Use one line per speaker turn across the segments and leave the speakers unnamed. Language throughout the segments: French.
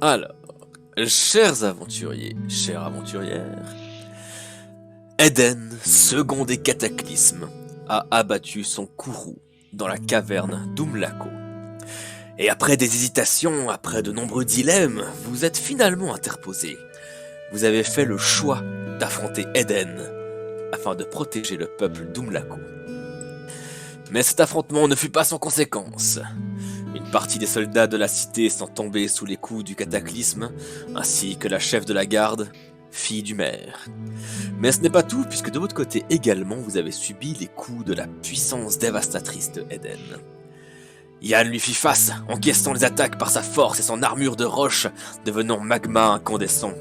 Alors, chers aventuriers, chères aventurières, Eden, second des cataclysmes, a abattu son courroux dans la caverne d'Umlako. Et après des hésitations, après de nombreux dilemmes, vous êtes finalement interposés. Vous avez fait le choix d'affronter Eden afin de protéger le peuple d'Umlako. Mais cet affrontement ne fut pas sans conséquences. Une partie des soldats de la cité sont tombés sous les coups du cataclysme, ainsi que la chef de la garde, fille du maire. Mais ce n'est pas tout, puisque de votre côté également, vous avez subi les coups de la puissance dévastatrice de Eden. Yann lui fit face, encaissant les attaques par sa force et son armure de roche, devenant magma incandescent,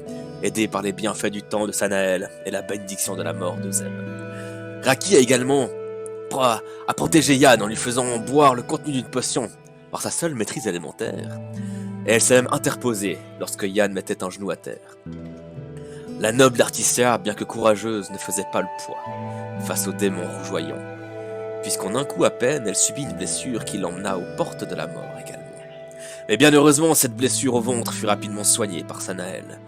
aidé par les bienfaits du temps de Sanael et la bénédiction de la mort de Zeb. Raki a également protégé Yann en lui faisant boire le contenu d'une potion par sa seule maîtrise élémentaire, et elle s'est même interposée lorsque Yann mettait un genou à terre. La noble Articia, bien que courageuse, ne faisait pas le poids face au démon rougeoyant, puisqu'en un coup à peine, elle subit une blessure qui l'emmena aux portes de la mort également. Mais bien heureusement, cette blessure au ventre fut rapidement soignée par Sanael,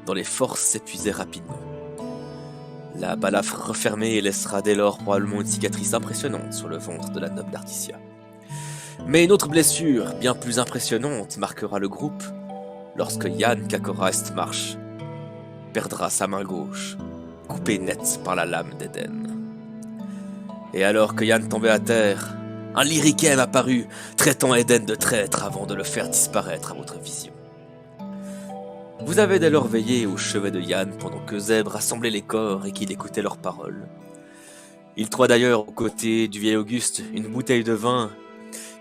dont les forces s'épuisaient rapidement. La balafre refermée laissera dès lors probablement une cicatrice impressionnante sur le ventre de la noble Articia. Mais une autre blessure, bien plus impressionnante, marquera le groupe lorsque Yann Kakorast marche perdra sa main gauche, coupée net par la lame d'Eden. Et alors que Yann tombait à terre, un lyriquem apparut, traitant Eden de traître avant de le faire disparaître à votre vision. Vous avez dès lors veillé au chevet de Yann pendant que Zeb rassemblait les corps et qu'il écoutait leurs paroles. Il trouva d'ailleurs aux côtés du vieil Auguste une bouteille de vin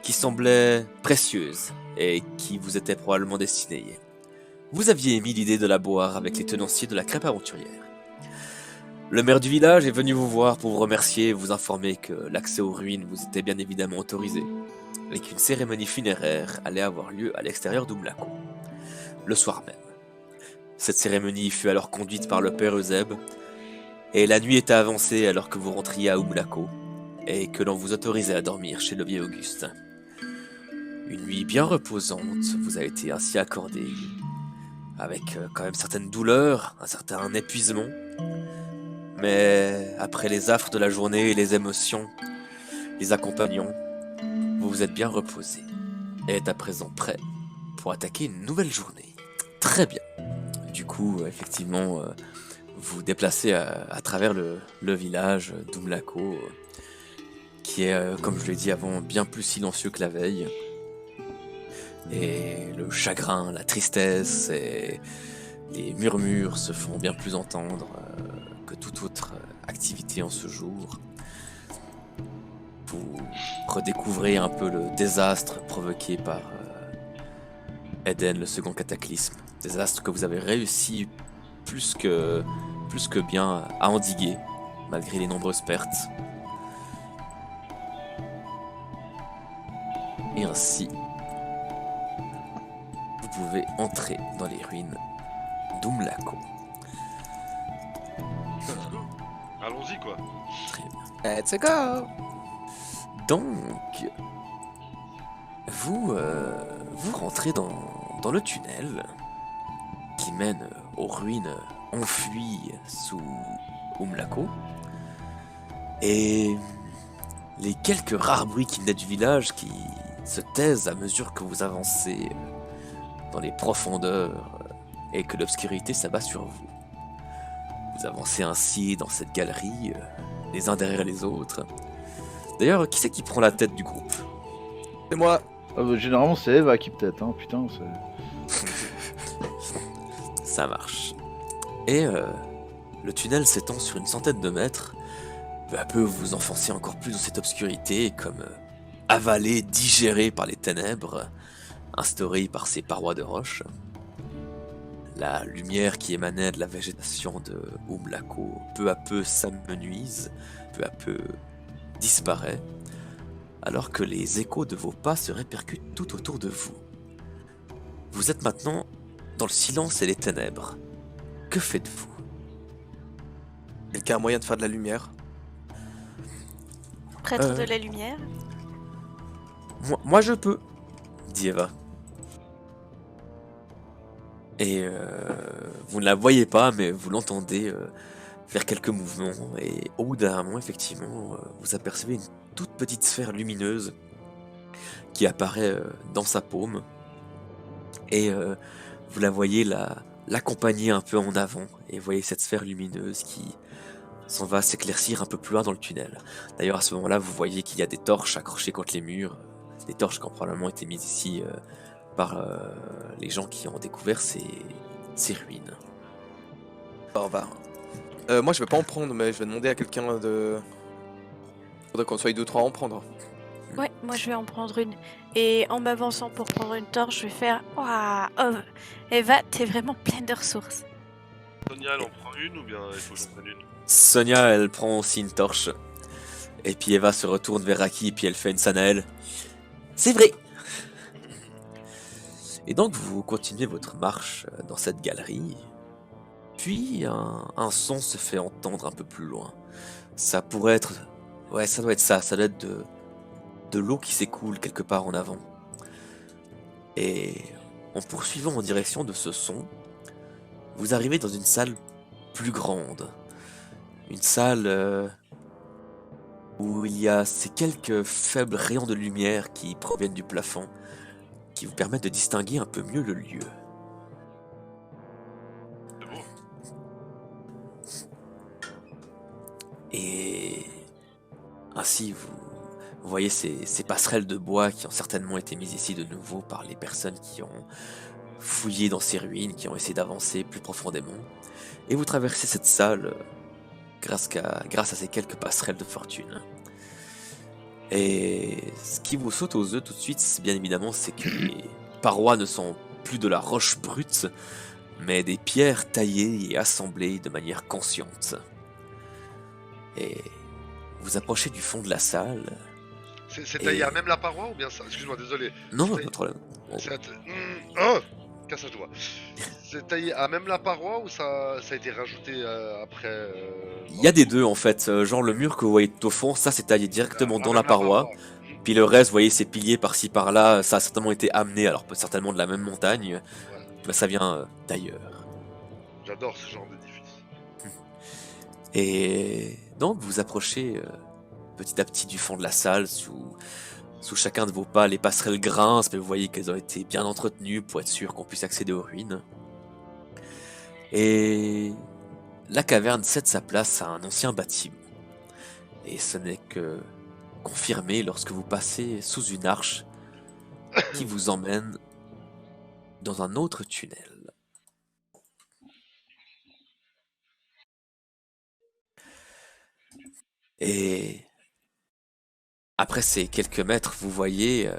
qui semblait précieuse et qui vous était probablement destinée. Vous aviez émis l'idée de la boire avec les tenanciers de la crêpe aventurière. Le maire du village est venu vous voir pour vous remercier et vous informer que l'accès aux ruines vous était bien évidemment autorisé, et qu'une cérémonie funéraire allait avoir lieu à l'extérieur d'Umlako, le soir même. Cette cérémonie fut alors conduite par le père Euseb, et la nuit était avancée alors que vous rentriez à Umlako, et que l'on vous autorisait à dormir chez le vieil Auguste. Une nuit bien reposante vous a été ainsi accordée, avec quand même certaines douleurs, un certain épuisement. Mais après les affres de la journée et les émotions, les accompagnants, vous vous êtes bien reposé et êtes à présent prêt pour attaquer une nouvelle journée. Très bien. Du coup, effectivement, vous vous déplacez à travers le village d'Umlako, qui est, comme je l'ai dit avant, bien plus silencieux que la veille. Et le chagrin, la tristesse et les murmures se font bien plus entendre que toute autre activité en ce jour. Vous redécouvrez un peu le désastre provoqué par Eden, le second cataclysme. Désastre que vous avez réussi plus que bien à endiguer, malgré les nombreuses pertes. Et ainsi, vous pouvez entrer dans les ruines d'Umlako.
Allons-y quoi.
Très bien.
Let's go!
Donc, vous rentrez dans le tunnel qui mène aux ruines enfuies sous Umlako. Et les quelques rares bruits qui naissent du village qui se taisent à mesure que vous avancez dans les profondeurs et que l'obscurité s'abat sur vous. Vous avancez ainsi dans cette galerie, les uns derrière les autres. D'ailleurs, qui c'est qui prend la tête du groupe?
C'est moi.
Généralement, c'est Eva qui peut-être, hein, putain.
Ça marche. Et le tunnel s'étend sur une centaine de mètres. Peu à peu, vous vous enfoncez encore plus dans cette obscurité, comme avalé, digéré par les ténèbres, instauré par ces parois de roche. La lumière qui émanait de la végétation de Umlako peu à peu s'amenuise, peu à peu disparaît, alors que les échos de vos pas se répercutent tout autour de vous. Vous êtes maintenant dans le silence et les ténèbres. Que faites-vous?
Quelqu'un a moyen de faire de la lumière?
Prêtre de la lumière.
Moi je peux, dit Eva. Et vous ne la voyez pas, mais vous l'entendez faire quelques mouvements. Et au bout d'un moment, effectivement, vous apercevez une toute petite sphère lumineuse qui apparaît dans sa paume. Et vous la voyez l'accompagner un peu en avant. Et vous voyez cette sphère lumineuse qui s'en va s'éclaircir un peu plus loin dans le tunnel. D'ailleurs, à ce moment-là, vous voyez qu'il y a des torches accrochées contre les murs. Des torches qui ont probablement été mises ici par les gens qui ont découvert ces ruines.
Bon, bah. Moi, je vais pas en prendre, mais je vais demander à quelqu'un de. Faudrait qu'on soit deux, trois à en prendre.
Ouais, moi je vais en prendre une. Et en m'avançant pour prendre une torche, je vais faire Waouh, oh, Eva, t'es vraiment pleine de ressources.
Sonia, elle en prend une ou bien il faut que j'en prenne une?
Sonia, elle prend aussi une torche. Et puis Eva se retourne vers Raki et puis elle fait une Sanaël. C'est vrai. Et donc vous continuez votre marche dans cette galerie. Puis un son se fait entendre un peu plus loin. Ça pourrait être... Ouais, ça doit être ça. Ça doit être de l'eau qui s'écoule quelque part en avant. Et en poursuivant en direction de ce son, vous arrivez dans une salle plus grande. Une salle où il y a ces quelques faibles rayons de lumière qui proviennent du plafond, qui vous permettent de distinguer un peu mieux le lieu.
C'est beau.
Et ainsi, vous voyez ces passerelles de bois qui ont certainement été mises ici de nouveau par les personnes qui ont fouillé dans ces ruines, qui ont essayé d'avancer plus profondément. Et vous traversez cette salle grâce à ces quelques passerelles de fortune. Et ce qui vous saute aux yeux tout de suite, bien évidemment, c'est que les parois ne sont plus de la roche brute, mais des pierres taillées et assemblées de manière consciente. Et vous approchez du fond de la salle.
C'est taillé
Et-
à même la paroi ou bien ça? Excuse-moi, désolé.
Non,
C'est
pas de problème.
C'est oh, casse-toi. C'est taillé à même la paroi ou ça a été rajouté après
Il y a des deux en fait, genre le mur que vous voyez tout au fond, ça c'est taillé directement dans la
même
paroi. Puis le reste, vous voyez ces piliers par-ci par-là, ça a certainement été amené, alors certainement de la même montagne,
Ouais,
mais ça vient d'ailleurs.
j'adore ce genre d'édifice.
Et donc vous approchez petit à petit du fond de la salle, sous chacun de vos pas, les passerelles grincent, mais vous voyez qu'elles ont été bien entretenues pour être sûr qu'on puisse accéder aux ruines. Et la caverne cède sa place à un ancien bâtiment. Et ce n'est que confirmé lorsque vous passez sous une arche qui vous emmène dans un autre tunnel. Et après ces quelques mètres, vous voyez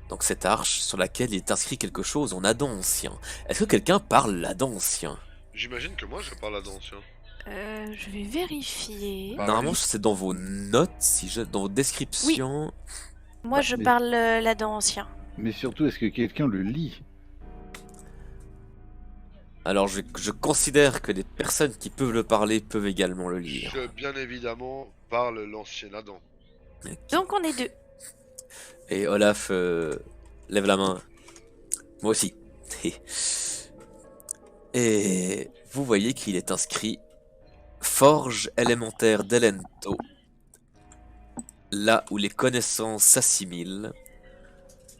donc cette arche sur laquelle il est inscrit quelque chose en Adam ancien. Est-ce que quelqu'un parle l'Adam ancien?
J'imagine que moi je parle là-dedans, tiens.
Je vais vérifier.
Bah,
Normalement,
oui.
c'est dans vos notes, dans vos descriptions.
Moi, je
mais-
parle là-dedans ancien.
Mais surtout, est-ce que quelqu'un le lit?
Alors, je considère que les personnes qui peuvent le parler peuvent également le lire.
Je, bien évidemment, parle l'ancien Adam.
Donc, on est deux.
Et Olaf lève la main. Moi aussi. Et vous voyez qu'il est inscrit Forge élémentaire d'Elento. Là où les connaissances s'assimilent.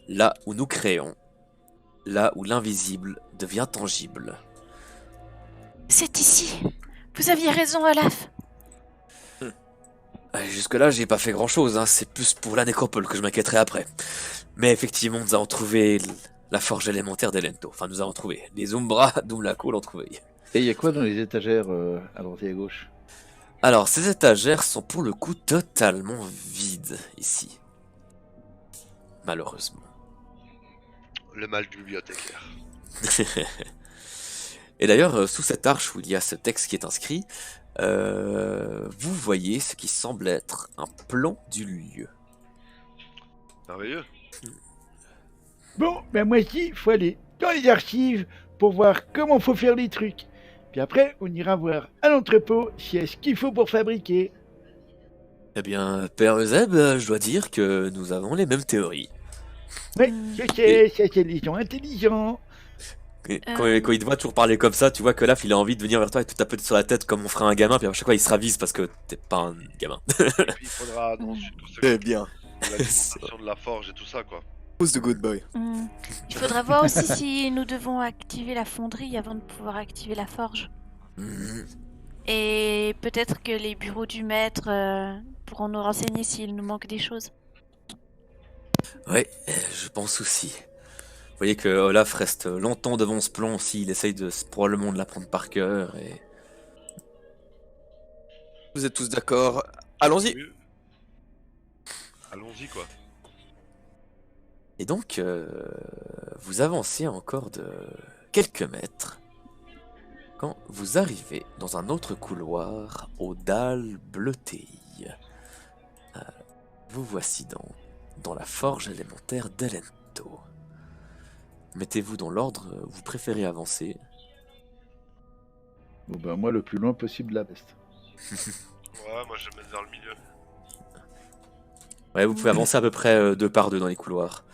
Là où nous créons. Là où l'invisible devient tangible.
C'est ici. Vous aviez raison, Olaf.
Jusque-là, j'ai pas fait grand-chose, hein. C'est plus pour la nécropole que je m'inquiéterai après. Mais effectivement, nous avons trouvé la forge élémentaire d'Elento. Enfin, nous avons trouvé. Les Umbra d'Umlaco l'ont trouvé.
Et il y a quoi dans les étagères à droite et à gauche?
Alors, ces étagères sont pour le coup totalement vides ici. Malheureusement.
Le mal du bibliothécaire.
Et d'ailleurs, sous cette arche où il y a ce texte qui est inscrit, vous voyez ce qui semble être un plan du lieu.
Merveilleux.
Bon, ben moi aussi, faut aller dans les archives pour voir comment faut faire les trucs. Puis après, on ira voir à l'entrepôt s'il y a ce qu'il faut pour fabriquer.
Eh bien, Père Euseb, je dois dire que nous avons les mêmes théories.
Ouais, je sais, ça c'est les gens intelligents.
Et quand il te voit toujours parler comme ça, tu vois que Olaf il a envie de venir vers toi et te taper sur la tête comme on ferait un gamin, puis à chaque fois il se ravise parce que t'es pas un gamin.
Et puis il faudra ensuite qu'on
Eh bien.
l'alimentation de la forge et tout ça, quoi.
Who's the good boy?
Il faudra voir aussi si nous devons activer la fonderie avant de pouvoir activer la forge.
Mhm.
Et peut-être que les bureaux du maître pourront nous renseigner s'il nous manque des choses.
Ouais, je pense aussi. Vous voyez que Olaf reste longtemps devant ce plan aussi, il essaye probablement de l'apprendre par cœur et...
Vous êtes tous d'accord? Allons-y!
Oui. Allons-y, quoi.
Et donc, vous avancez encore de quelques mètres quand vous arrivez dans un autre couloir aux dalles bleutées. Vous voici dans la forge élémentaire d'Elento. Mettez-vous dans l'ordre, vous préférez avancer.
Bon bah moi le plus loin possible de la peste.
Ouais, moi je vais me mettre dans le milieu.
Ouais, vous pouvez avancer à peu près 2 par 2 dans les couloirs.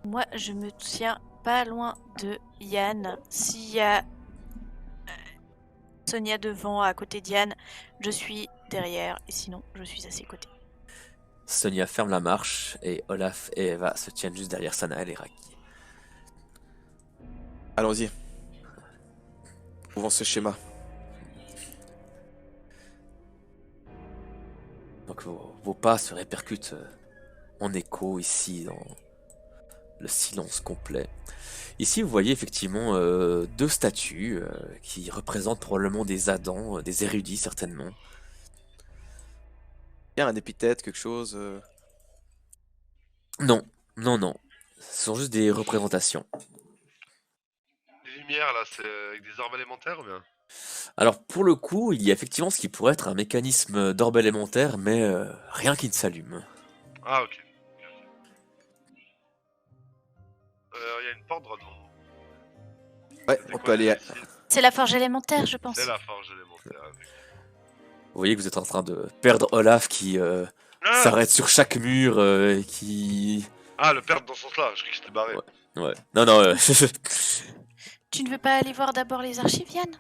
Moi, je me tiens pas loin de Yann. S'il y a Sonia devant, à côté d'Yann, je suis derrière. Et sinon, je suis à ses côtés.
Sonia ferme la marche et Olaf et Eva se tiennent juste derrière Sanael et Raki.
Allons-y. Ouvrons ce schéma.
Donc vos pas se répercutent en écho ici dans le silence complet. Ici vous voyez effectivement 2 statues qui représentent probablement des Adans, des érudits certainement.
Il y a un épithète, quelque chose.
Non, non, non. Ce sont juste des représentations.
Les lumières là, c'est avec des orbes élémentaires ou bien?
Alors pour le coup, il y a effectivement ce qui pourrait être un mécanisme d'orbe élémentaire, mais rien qui ne s'allume.
Ah, ok. Il y a une porte droit devant.
Ouais,
C'était
on
quoi,
peut aller.
ici?
C'est la forge élémentaire, je pense.
C'est la forge élémentaire.
Vous voyez que vous êtes en train de perdre Olaf qui
Ah,
s'arrête sur chaque mur et qui...
ah, le perdre dans ce sens-là, je croyais que j'étais barré.
Ouais. Ouais. Non, non.
Tu ne veux pas aller voir d'abord les archives, Yann?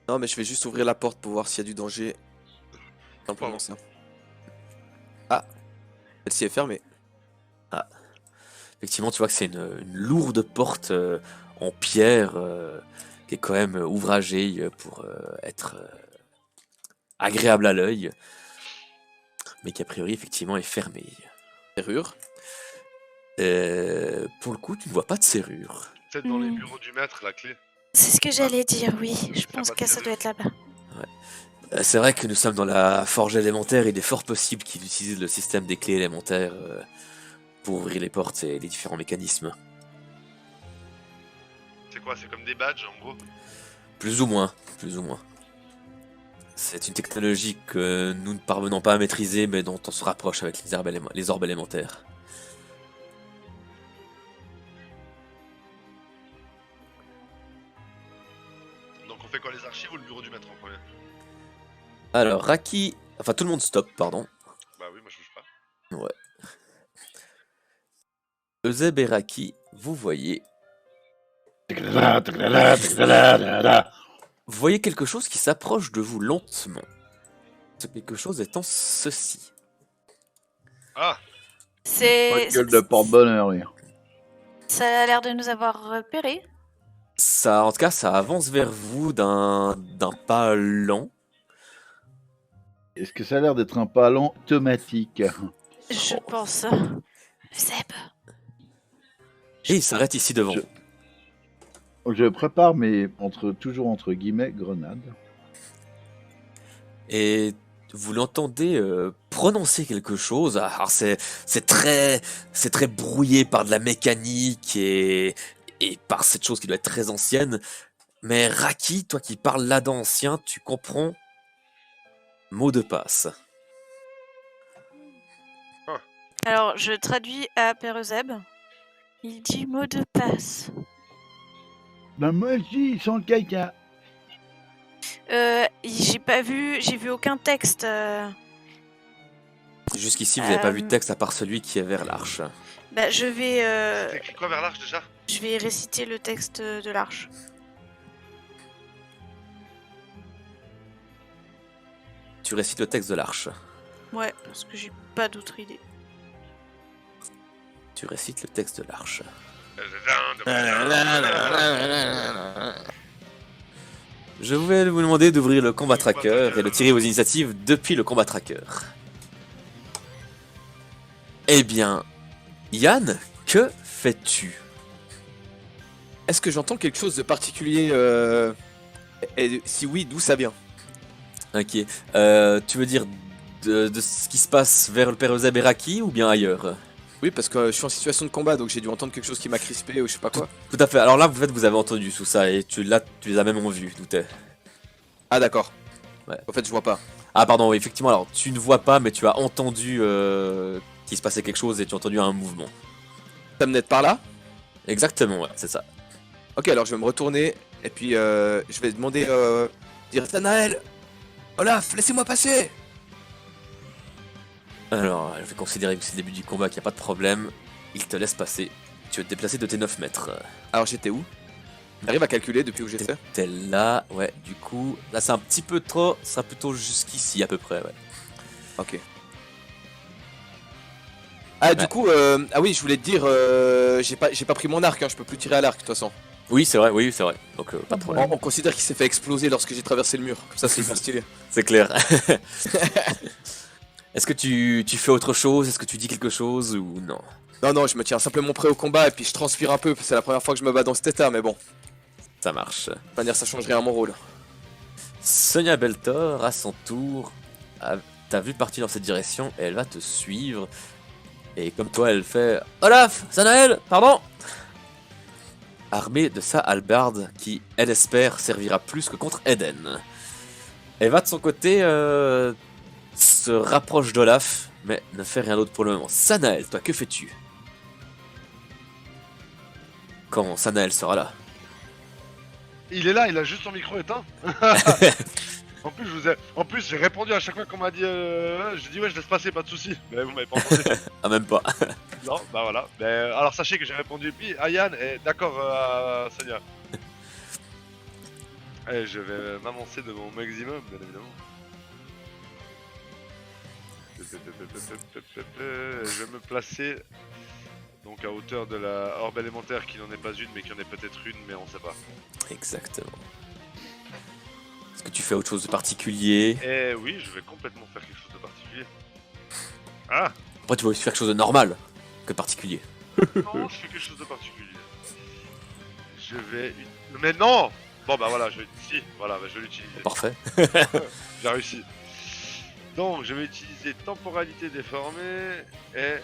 Non, mais je vais juste ouvrir la porte pour voir s'il y a du danger. Simplement ça. Ah, celle-ci est fermée.
Effectivement, tu vois que c'est une lourde porte en pierre qui est quand même ouvragée pour être agréable à l'œil, mais qui a priori effectivement est fermée.
Serrure.
Pour le coup, tu ne vois pas de serrure.
Peut-être dans les bureaux du maître, la clé.
C'est ce que j'allais dire, oui. Je pense
pas de
que ça
serrure.
doit être là-bas.
C'est vrai que nous sommes dans la forge élémentaire, il est fort possible qu'il utilise le système des clés élémentaires pour ouvrir les portes et les différents mécanismes.
C'est quoi? C'est comme des badges en gros?
Plus ou moins, plus ou moins. C'est une technologie que nous ne parvenons pas à maîtriser, mais dont on se rapproche avec les orbes élémentaires.
Donc on fait quoi, les archives ou le bureau du maître en premier?
Alors, Raki... Enfin, tout le monde stop, pardon.
Bah oui, moi je bouge pas.
Ouais. Euseb et Raki, vous voyez... Vous voyez quelque chose qui s'approche de vous lentement. Ce quelque chose étant ceci.
Ah,
C'est.
Gueule de porte-bonheur, oui.
Ça a l'air de nous avoir repérés.
Ça, en tout cas, ça avance vers vous d'un pas lent.
Est-ce que ça a l'air d'être un pas lent thématique?
Je pense. Seb.
Et il s'arrête ici devant.
Je prépare mes toujours entre guillemets grenades.
Et vous l'entendez prononcer quelque chose. Alors c'est très brouillé par de la mécanique et par cette chose qui doit être très ancienne. Mais Raki, toi qui parles là d'ancien, tu comprends mot de passe.
Alors, je traduis à Perezeb. Il dit mot de passe.
Ben moi aussi, sans le caca.
J'ai pas vu, j'ai vu aucun texte.
Jusqu'ici, vous n'avez pas vu de texte à part celui qui est vers l'arche.
Bah, je
C'est écrit quoi vers l'arche déjà?
vais réciter le texte de l'arche.
Tu récites le texte de l'arche.
Ouais, parce que j'ai pas d'autre idée.
Tu récites le texte de l'arche. Je vais vous demander d'ouvrir le combat tracker et de tirer vos initiatives depuis le combat tracker. Eh bien, Yann, que fais-tu?
Est-ce que j'entends quelque chose de particulier et si oui, d'où ça vient?
Ok. Tu veux dire de ce qui se passe vers le père Euseb et Raki ou bien ailleurs?
Oui, parce que je suis en situation de combat, donc j'ai dû entendre quelque chose qui m'a crispé ou je sais pas quoi.
Tout à fait. Alors là, vous avez entendu tout ça et tu les as même en vue, tout est.
Ah d'accord.
Ouais.
En fait, je vois pas.
Ah pardon, oui, effectivement. Alors tu ne vois pas, mais tu as entendu qu'il se passait quelque chose et tu as entendu un mouvement.
Ça me net par là?
Exactement, ouais, c'est ça.
Ok, alors je vais me retourner et puis je vais demander dire Sanael, Olaf, laissez-moi passer.
Alors, je vais considérer que c'est le début du combat, qu'il n'y a pas de problème. Il te laisse passer. Tu vas te déplacer de tes 9 mètres.
Alors j'étais où? J'arrive à calculer depuis où j'étais.
T'es là, ouais, du coup, là c'est un petit peu trop, ça sera plutôt jusqu'ici à peu près, ouais.
Ok. Ah
Ouais.
du coup, ah oui, je voulais te dire, j'ai pas pris mon arc, hein, je peux plus tirer à l'arc de toute façon.
Oui, c'est vrai, oui, c'est vrai. Donc, pas de problème.
On considère qu'il s'est fait exploser lorsque j'ai traversé le mur. Comme ça, c'est hyper stylé.
C'est clair. Est-ce que tu fais autre chose? Est-ce que tu dis quelque chose ou non?
Non, non, je me tiens simplement prêt au combat et puis je transpire un peu, parce que c'est la première fois que je me bats dans cet état, mais bon, de
Ça marche.
toute manière, ça change rien à mon rôle.
Sonia Beltor, à son tour, t'a vu partir dans cette direction et elle va te suivre. Et comme toi, elle fait Olaf, Sanael, pardon. Armée de sa hallebarde qui, elle espère, servira plus que contre Eden. Elle va de son côté se rapproche d'Olaf, mais ne fait rien d'autre pour le moment. Sanael, toi, que fais-tu? Quand Sanael sera là.
Il est là, il a juste son micro éteint. En plus, j'ai répondu à chaque fois qu'on m'a dit. J'ai dit ouais, je laisse passer, pas de soucis. Mais vous m'avez pas entendu.
Ah, même pas.
Non, bah voilà. Mais alors sachez que j'ai répondu puis à Yann et d'accord à Sonia. Et je vais m'avancer de mon maximum, bien évidemment. Je vais me placer donc à hauteur de la orbe élémentaire qui n'en est pas une, mais qui en est peut-être une, mais on sait pas.
Exactement. Est-ce que tu fais autre chose de particulier?
Et oui, je vais complètement faire quelque chose de particulier. Ah
Après, tu vas aussi faire quelque chose de normal que de particulier.
non, je fais quelque chose de particulier. Je vais. Mais non. Bon bah voilà, si, voilà, bah, je vais l'utiliser.
Parfait.
J'ai réussi. Donc je vais utiliser temporalité déformée et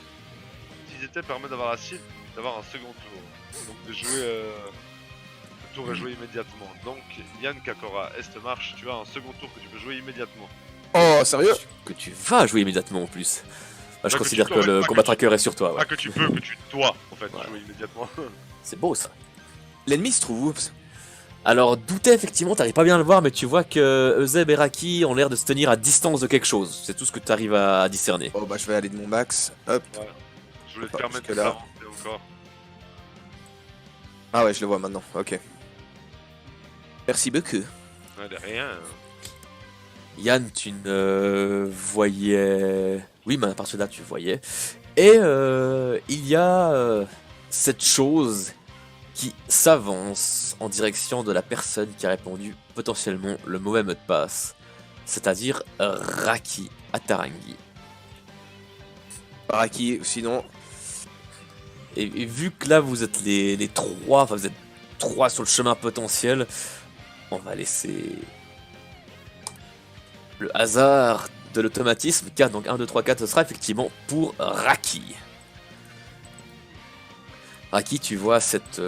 utiliser tel permet d'avoir un second tour. Donc de jouer le tour est joué immédiatement. Donc Yann Kakora, Est marche, tu as un second tour que tu peux jouer immédiatement.
Oh, sérieux?
Que tu vas jouer immédiatement en plus. Bah, je
que
considère
tu
que
peux,
le
pas
combat
que tu-
tracker est sur toi. Ouais.
Pas que tu peux, que tu dois en fait
Ouais.
jouer immédiatement.
C'est beau ça.
L'ennemi se trouve où?
Alors, douter, effectivement, t'arrives pas bien à le voir, mais tu vois que Euseb et Raki ont l'air de se tenir à distance de quelque chose. C'est tout ce que tu arrives à discerner.
Oh bah je vais aller de mon max, hop.
Je voulais te
Pas
permettre de
jusque-là.
s'avancer encore.
Ah ouais, je le vois maintenant, ok. Merci beaucoup.
Ouais, de rien.
Yann, tu ne voyais... Oui, mais à partir de là, tu voyais. Et il y a cette chose qui s'avance en direction de la personne qui a répondu potentiellement le mauvais mot de passe. C'est-à-dire Raki Atarangi.
Baraki, sinon.
Et vu que là, vous êtes les trois, enfin vous êtes trois sur le chemin potentiel, on va laisser le hasard de l'automatisme, car donc 1, 2, 3, 4, ce sera effectivement pour Raki. Raki, tu vois cette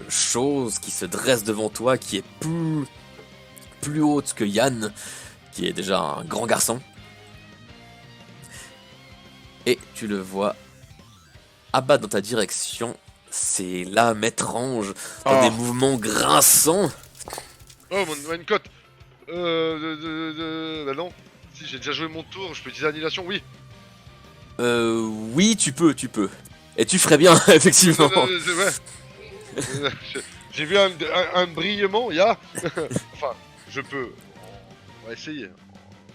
chose qui se dresse devant toi, qui est plus haute que Yann, qui est déjà un grand garçon. Et tu le vois abattre dans ta direction, ses lames étranges, dans
Oh.
des mouvements grinçants.
Oh, une cote. Bah non. Si j'ai déjà joué mon tour, je peux utiliser annihilation, oui.
Oui, tu peux. Et tu ferais bien, effectivement.
J'ai vu un brillement, il y a. Enfin, je peux. On va essayer.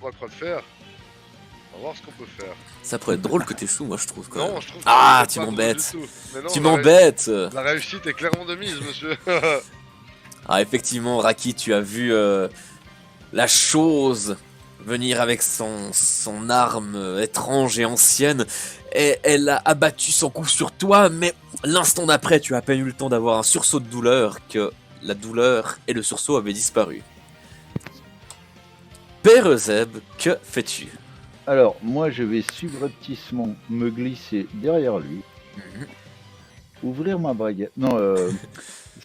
On va croire de faire. On va voir ce qu'on peut faire.
Ça pourrait être drôle que t'échoues, moi je trouve. Quand même.
Non, je trouve que
Ah,
c'est
tu
pas drôle
m'embêtes.
du tout. Mais non,
Tu
la
m'embêtes.
La réussite est clairement de mise, monsieur.
Ah, effectivement, Raki, tu as vu la chose venir avec son arme étrange et ancienne, et elle a abattu son coup sur toi, mais l'instant d'après, tu as à peine eu le temps d'avoir un sursaut de douleur que la douleur et le sursaut avaient disparu. Père Zeb, que fais-tu?
Alors, moi, je vais subrepticement me glisser derrière lui, ouvrir ma baguette. Non,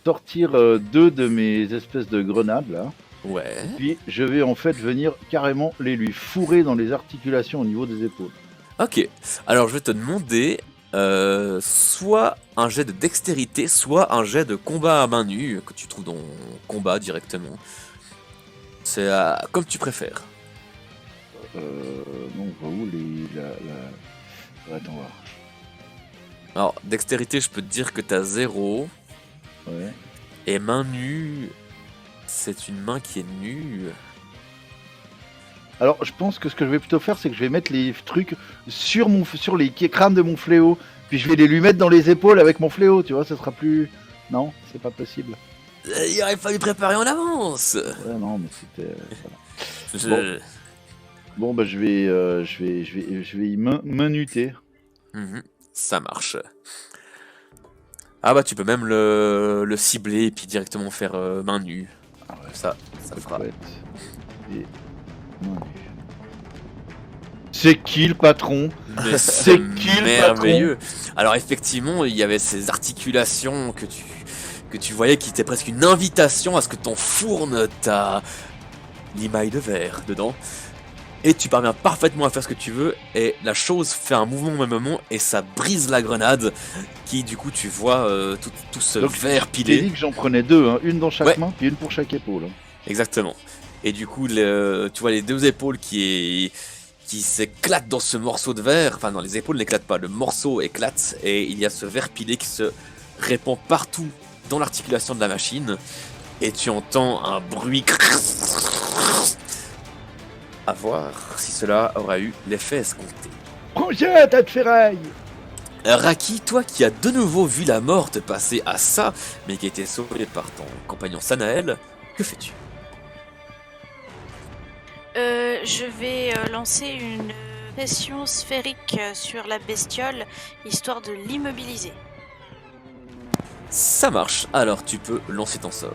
sortir deux de mes espèces de grenades là.
Ouais.
Puis je vais en fait venir carrément lui fourrer dans les articulations au niveau des épaules.
Ok, alors je vais te demander soit un jet de dextérité, soit un jet de combat à main nue, que tu trouves dans combat directement. C'est comme tu préfères.
Non, on voit où Attends voir.
Alors, dextérité, je peux te dire que t'as 0,
Ouais.
et main nue, c'est une main qui est nue.
Alors, je pense que ce que je vais plutôt faire, c'est que je vais mettre les trucs sur les crânes de mon fléau, puis je vais les lui mettre dans les épaules avec mon fléau, tu vois, ça sera plus... Non, c'est pas possible.
Il aurait fallu préparer en avance.
Ouais, non, mais c'était...
Je-
Bon, bah je vais y minuter.
Mhm, ça marche. Ah bah tu peux même le cibler et puis directement faire main nue.
Ah ouais,
Ça fera.
chouette. Et... main nue. C'est qui le patron?
Mais
C'est qui le
merveilleux. Alors effectivement, il y avait ces articulations que tu voyais qui étaient presque une invitation à ce que ton fourne ta limaille de verre dedans. Et tu parviens parfaitement à faire ce que tu veux, et la chose fait un mouvement au même moment, et ça brise la grenade, qui du coup tu vois tout ce
Donc,
verre
J'ai dit
pilé.
que j'en prenais deux, hein, une dans chaque
Ouais.
main, puis une pour chaque épaule. Hein.
Exactement. Et du coup, tu vois les deux épaules qui s'éclatent dans ce morceau de verre, enfin non, les épaules n'éclatent pas, le morceau éclate, et il y a ce verre pilé qui se répand partout dans l'articulation de la machine, et tu entends un bruit. À voir si cela aura eu l'effet escompté.
Congé, tas de ferraille.
Raki, toi qui as de nouveau vu la mort te passer à ça, mais qui a été sauvé par ton compagnon Sanael, que fais-tu?
Je vais lancer une pression sphérique sur la bestiole, histoire de l'immobiliser.
Ça marche, alors tu peux lancer ton sort.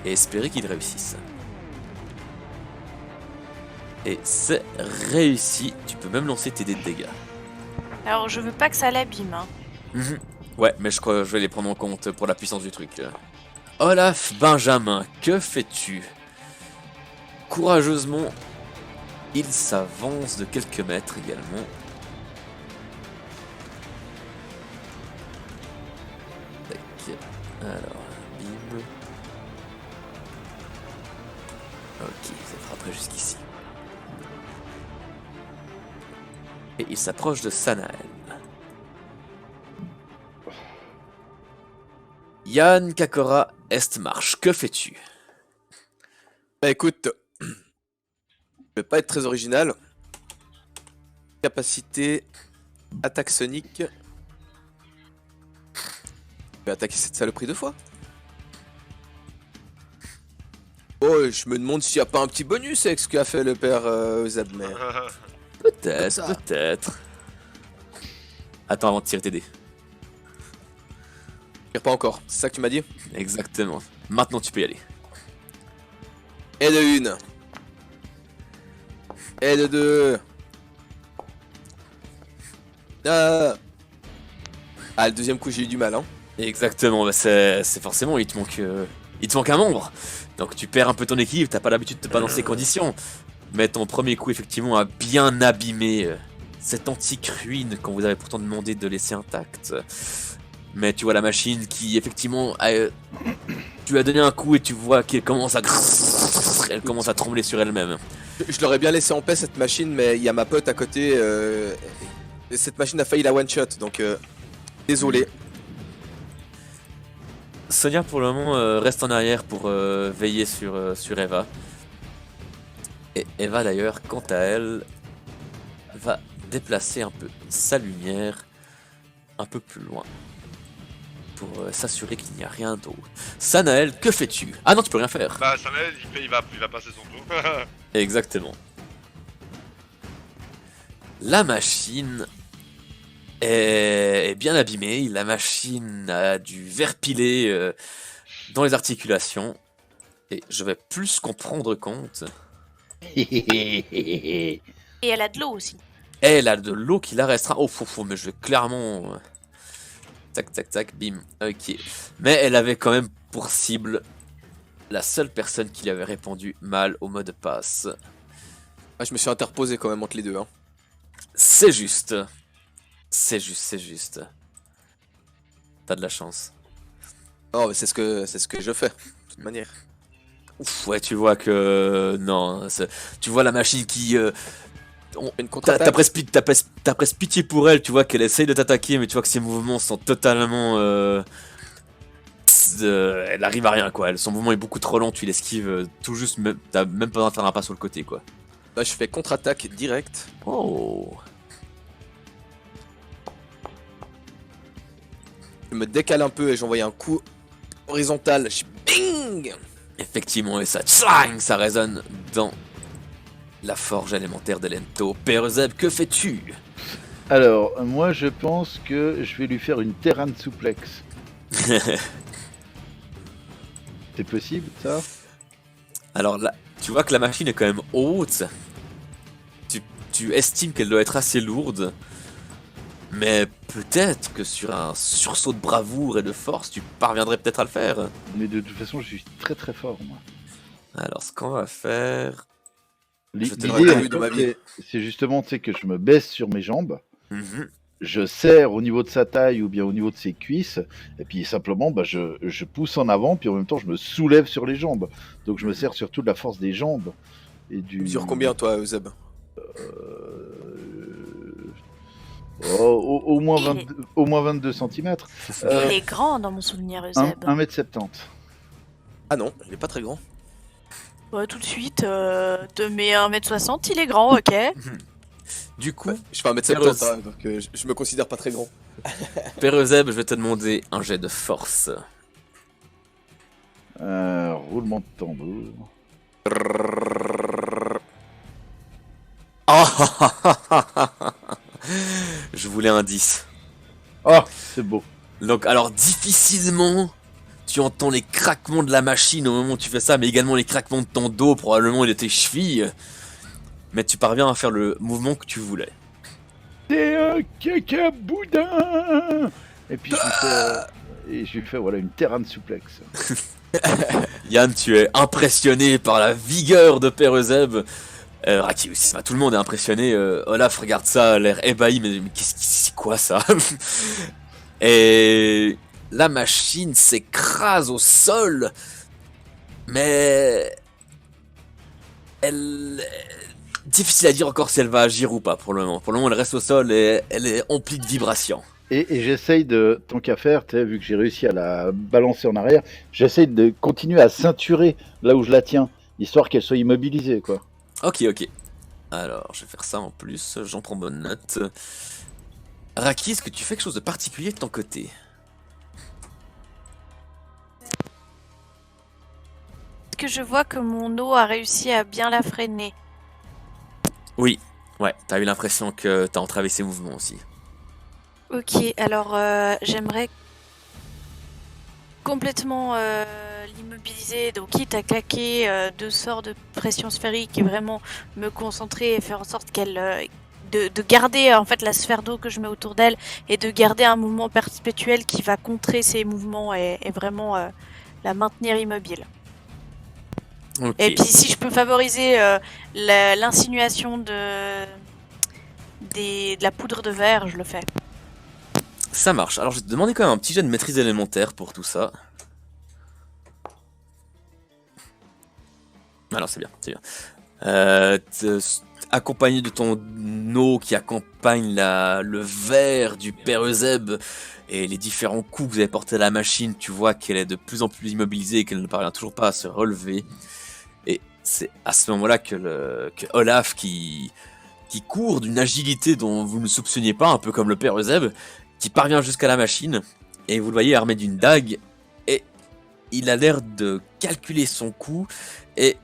Et espérer qu'il réussisse. Et c'est réussi, tu peux même lancer tes dés de dégâts.
Alors, je veux pas que ça l'abîme, hein.
Mhm. Ouais, mais je crois que je vais les prendre en compte pour la puissance du truc. Olaf Benjamin, que fais-tu? Courageusement, il s'avance de quelques mètres également. Tac. Alors, bim. Ok, ça frapperait jusqu'ici. Et il s'approche de Sanael. Yann Kakora Estmarche, que fais-tu?
Bah écoute, je vais pas être très original. Capacité attaque sonique. Je vais attaquer cette saloperie 2 fois. Oh, je me demande s'il y a pas un petit bonus avec ce qu'a fait le père Zabmer.
Peut-être, peut-être. Attends avant de tirer tes dés.
Tire pas encore, c'est ça que tu m'as dit?
Exactement. Maintenant tu peux y aller.
Et de une. Et de deux. Ah, le deuxième coup j'ai eu du mal hein.
Exactement, bah c'est forcément, il te manque un membre. Donc tu perds un peu ton équipe, t'as pas l'habitude de te battre dans ces conditions. Mais ton premier coup effectivement a bien abîmé cette antique ruine qu'on vous avait pourtant demandé de laisser intacte. Mais tu vois la machine qui effectivement tu as donné un coup et tu vois qu'elle commence à elle commence à trembler sur elle-même.
Je l'aurais bien laissé en paix cette machine, mais il y a ma pote à côté. Et cette machine a failli la one shot, donc désolé.
Sonia, pour le moment, reste en arrière pour veiller sur Eva. Et Eva, d'ailleurs, quant à elle, va déplacer un peu sa lumière un peu plus loin pour s'assurer qu'il n'y a rien d'autre. Sanael, que fais-tu? Ah non, tu peux rien faire.
Bah, Sanael, il va passer son tour.
Exactement. La machine est bien abîmée. La machine a du verre pilé dans les articulations. Et je vais plus qu'en prendre compte.
Et elle a de l'eau aussi.
Elle a de l'eau qui la restreint. Oh, mais je vais clairement... Tac, tac, tac, bim. Ok. Mais elle avait quand même pour cible la seule personne qui lui avait répondu mal au mot de passe.
Ah, je me suis interposé quand même entre les deux. Hein.
C'est juste. C'est juste. T'as de la chance.
Oh, mais c'est ce que je fais, de toute manière.
Ouf, ouais, tu vois que... Non, tu vois la machine qui...
Une
T'as
contre-attaque.
presque pitié pour elle, tu vois qu'elle essaye de t'attaquer, mais tu vois que ses mouvements sont totalement... elle arrive à rien, quoi. Son mouvement est beaucoup trop lent, tu l'esquives tout juste, t'as même pas besoin de faire un pas sur le côté, quoi.
Là, je fais contre-attaque direct.
Oh.
Je me décale un peu et j'envoie un coup horizontal. Bing!
Effectivement, et ça, tchang, ça résonne dans la forge élémentaire d'Elento. Père Zeb, que fais-tu?
Alors, moi, je pense que je vais lui faire une Terran Souplex. C'est possible, ça?
Alors là, tu vois que la machine est quand même haute. Tu estimes qu'elle doit être assez lourde. Mais peut-être que sur un sursaut de bravoure et de force, tu parviendrais peut-être à le faire.
Mais de toute façon, je suis très très fort, moi.
Alors, ce qu'on va faire...
Je t'ai
L'idée,
reconnu dans ma vie.
c'est justement, tu sais, que je me baisse sur mes jambes.
Mhm.
Je serre au niveau de sa taille ou bien au niveau de ses cuisses, et puis simplement bah, je pousse en avant, puis en même temps je me soulève sur les jambes. Donc je me sers surtout de la force des jambes. Et
Tu mesures combien, toi, Zeb?
Au moins
Il est-
22, au moins 22 cm.
Il est grand dans mon souvenir, Euseb.
1m70.
Ah non, il est pas très grand.
Ouais, tout de suite, de mes 1m60, il est grand, ok.
Du coup,
Je fais 1m70, hein, donc je me considère pas très grand.
Père Zeb, je vais te demander un jet de force.
Roulement de tambour.
Je voulais un 10.
Oh, c'est beau.
Donc, alors, difficilement, tu entends les craquements de la machine au moment où tu fais ça, mais également les craquements de ton dos, probablement et de tes chevilles. Mais tu parviens à faire le mouvement que tu voulais.
C'est un caca boudin. Et puis je lui fais voilà une Terran Souplex.
Yann, tu es impressionné par la vigueur de Père Zeb. Raki aussi, tout le monde est impressionné. Olaf regarde ça, l'air ébahi, mais c'est quoi ça? Et la machine s'écrase au sol, mais elle... Difficile à dire encore si elle va agir ou pas pour le moment. Pour le moment, elle reste au sol et elle est emplie de vibrations.
Et j'essaye de, tant qu'à faire, vu que j'ai réussi à la balancer en arrière, j'essaye de continuer à ceinturer là où je la tiens, histoire qu'elle soit immobilisée, quoi.
Ok. Alors, je vais faire ça en plus, j'en prends bonne note. Raki, est-ce que tu fais quelque chose de particulier de ton côté?
Est-ce que je vois que mon eau a réussi à bien la freiner?
Oui, ouais, t'as eu l'impression que t'as entravé ses mouvements aussi.
Ok, alors j'aimerais complètement l'immobiliser, donc quitte à claquer 2 sorts de pression sphérique et vraiment me concentrer et faire en sorte qu'elle... de garder en fait la sphère d'eau que je mets autour d'elle et de garder un mouvement perpétuel qui va contrer ses mouvements et vraiment la maintenir immobile.
Ok.
Et puis si je peux favoriser l'insinuation de la poudre de verre, je le fais.
Ça marche. Alors, je vais te demander quand même un petit jet de maîtrise élémentaire pour tout ça. Alors, c'est bien. Accompagné de ton eau qui accompagne le verre du père Euseb et les différents coups que vous avez portés à la machine, tu vois qu'elle est de plus en plus immobilisée et qu'elle ne parvient toujours pas à se relever. Et c'est à ce moment-là que Olaf, qui court d'une agilité dont vous ne soupçonniez pas, un peu comme le père Euseb, qui parvient jusqu'à la machine, et vous le voyez armé d'une dague, et il a l'air de calculer son coup, et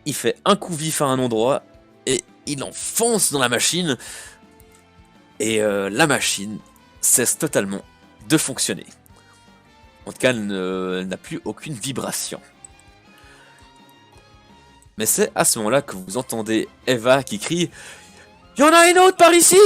il fait un coup vif à un endroit, et il enfonce dans la machine, et la machine cesse totalement de fonctionner. En tout cas, elle n'a plus aucune vibration. Mais c'est à ce moment-là que vous entendez Eva qui crie « Il y en a une autre par ici !»